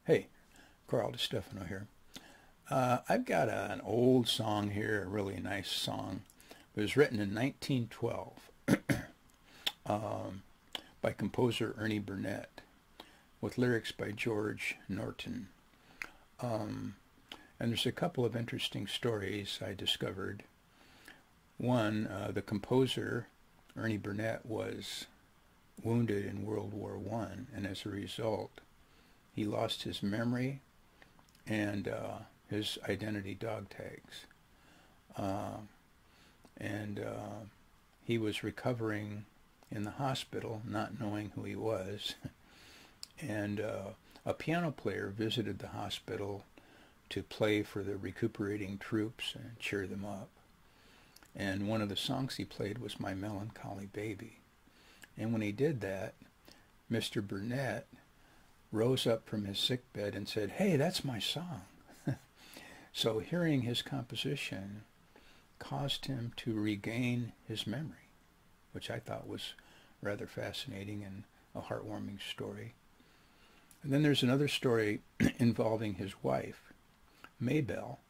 Hey, Carl DiStefano here. I've got an old song here, a really nice song. It was written in 1912 by composer Ernie Burnett with lyrics by George Norton. And there's a couple of interesting stories I discovered. One, the composer, Ernie Burnett, was wounded in World War I, and as a result, he lost his memory and his identity dog tags. He was recovering in the hospital, not knowing who he was. And a piano player visited the hospital to play for the recuperating troops and cheer them up. And one of the songs he played was My Melancholy Baby. And when he did that, Mr. Burnett rose up from his sickbed and said, "Hey, that's my song." So hearing his composition caused him to regain his memory, which I thought was rather fascinating and a heartwarming story. And then there's another story involving his wife, Maybelle,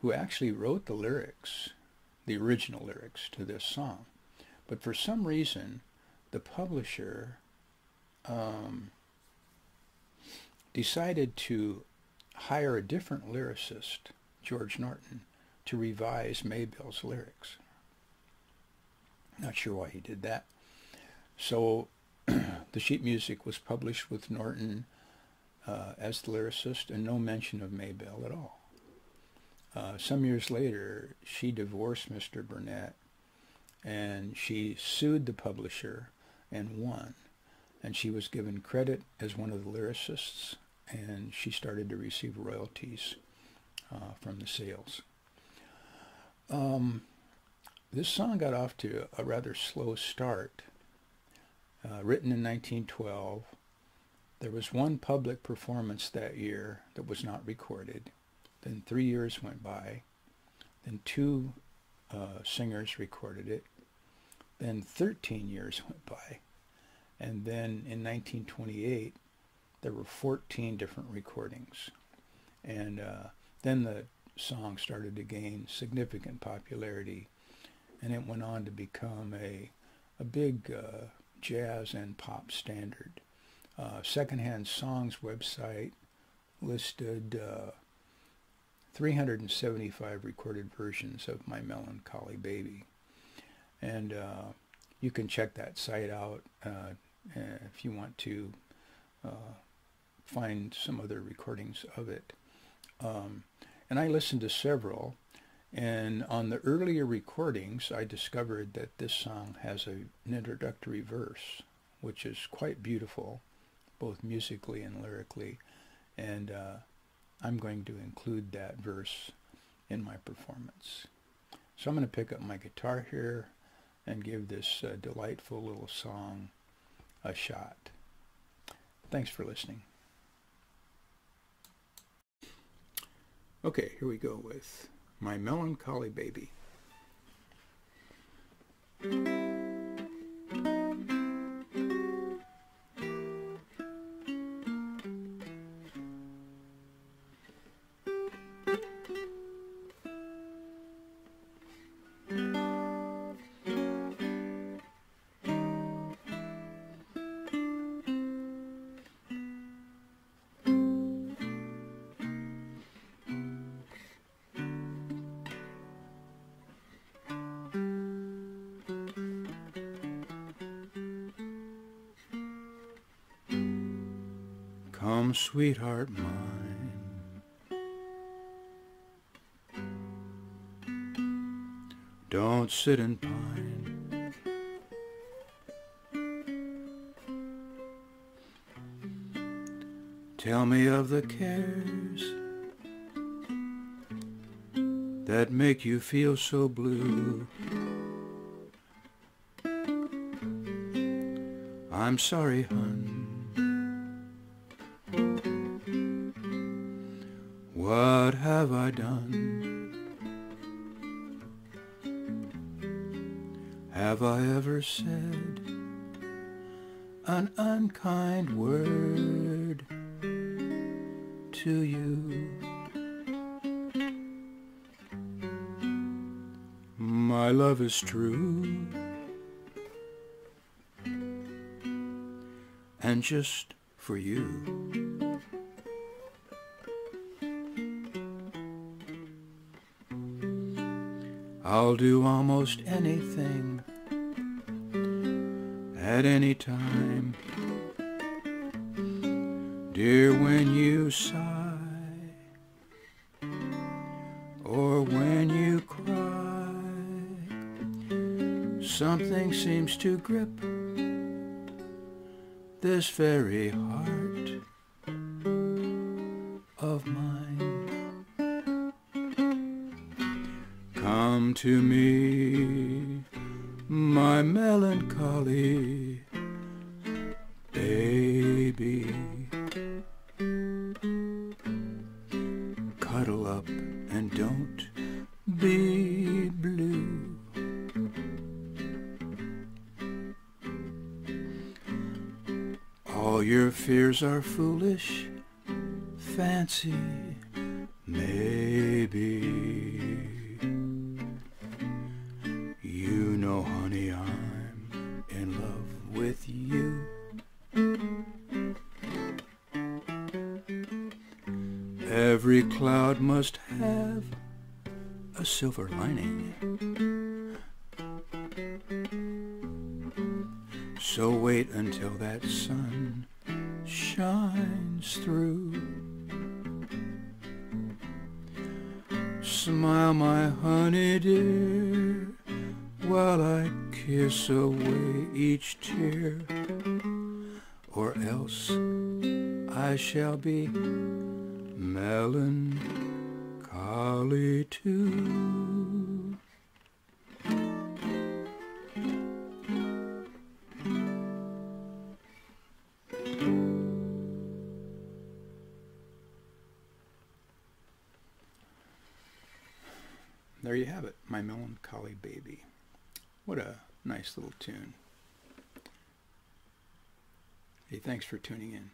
who actually wrote the lyrics, the original lyrics to this song. But for some reason, the publisher decided to hire a different lyricist, George Norton, to revise Maybelle's lyrics. Not sure why he did that. So the sheet music was published with Norton as the lyricist and no mention of Maybelle at all. Some years later, she divorced Mr. Burnett and she sued the publisher and won. And she was given credit as one of the lyricists, and she started to receive royalties from the sales. This song got off to a rather slow start. Written in 1912, there was one public performance that year that was not recorded. Then 3 years went by. Then two singers recorded it. Then 13 years went by. And then in 1928, there were 14 different recordings. And then the song started to gain significant popularity, and it went on to become a big jazz and pop standard. Secondhand Songs website listed 375 recorded versions of My Melancholy Baby. And you can check that site out if you want to find some other recordings of it. And I listened to several, and on the earlier recordings I discovered that this song has an introductory verse, which is quite beautiful, both musically and lyrically, and I'm going to include that verse in my performance. So I'm going to pick up my guitar here and give this delightful little song a shot. Thanks for listening. Okay, here we go with My Melancholy Baby. Come, sweetheart mine, don't sit and pine. Tell me of the cares that make you feel so blue. I'm sorry, hun, what have I done? Have I ever said an unkind word? to you. My love is true, and just for you. I'll do almost anything at any time, dear, when you sigh or when you cry. Something seems to grip this very heart of mine. Come to me, my melancholy baby. Cuddle up and don't be blue. All your fears are foolish fancy, maybe. You know, honey, I'm in love with you. Every cloud must have a silver lining. So wait until that sun shines through. Smile, my honey dear, while I kiss away each tear, or else I shall be melancholy too. There you have it, My Melancholy Baby. What a nice little tune. Hey, thanks for tuning in.